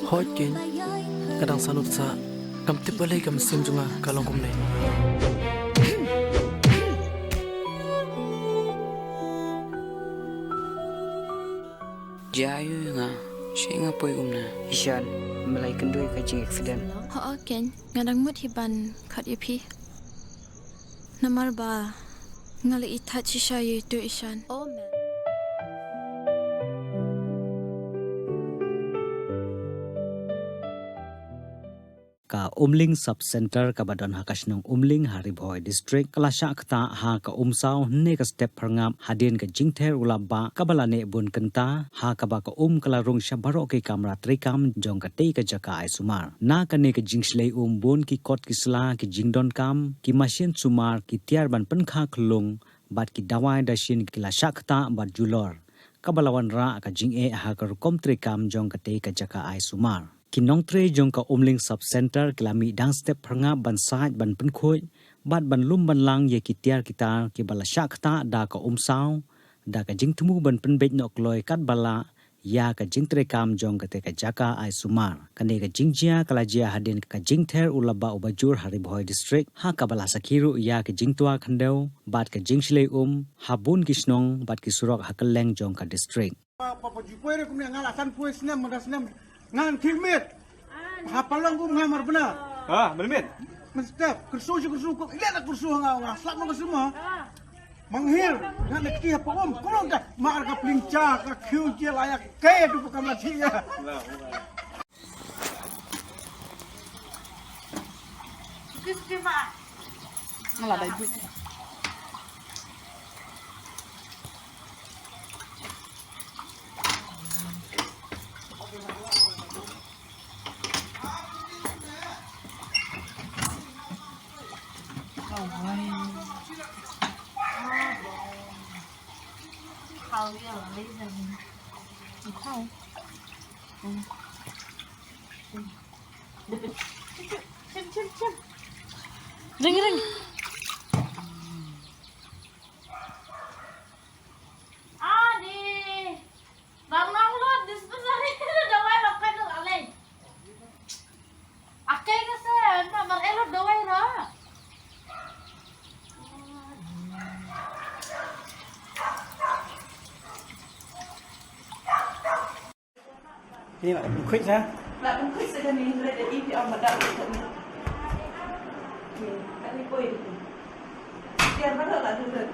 Hoikin kadang salut sa kam tip balay kam sim junga kalong kumne. Jayu nga, siya nga po yung na. Isyan, malay kandoy ka jing accident. Oo, Ken. Ngadang mo't hiban kat ipi. Namar ba, ngali itat si siya ito isyan. Oh, man. Ka Umling Sub Centre ka badon hakas ng Umling Haribhoi District kalasya kta ha ka umsaw ne ka step perngam hadin ka jingther ulaba kabalane bun kenta ha ka ba ka kalarung sya baro ke kamera trikam jong ka te ka jaka ai sumar na ka ne ka jingshlei bun ki kot ki sla ki jingdon kam ki machine sumar ki tiar ban penkha klung bat ki dawai dashin ki lasya kta bat Julor kabalawan ra ka jing ha ka kom trikam jong ka te ka jaka ai sumar Kinong tre jong ka Umling Sub Centre kilami dang step pernga ban side ban penkhoi bat ban lum ban lang ye kitiar kita ki bala shakta da ka umsaw da ka jingtmu ban penbet nok loi kat bala ya ka jingtre kam jong ka te ka jaka ai sumar kane ka jingjia kalajia hadin ka jingther ulaba ubajur Haribhoi District ha ka bala sakiru ya ka jingtua khandeu bat ka jingshlei habun kisnong bat ki surok hakaleng jong ka district Papajupoy kum ngalasan pues nem madasnem ngan kilmet hapalang kum ngamar benar Benar. mesti kursu kok ile nak kursu nga slap mo semua manghir ngan neki apa kulong ka mar ka plinca ka khiu je layak ke du ka mati ya Kiskima ngala dai bu Khâu với là lấy ra khâu chim ring đi bang nong luôn di sebentar ini udah wae makan tuh alay akai ka sa na mar elo do wae ra ini lah quick ha là cũng khuyết sẽ đi lên để đi ông mà đạo được này thì anh đi quay được tiền bắt đầu là được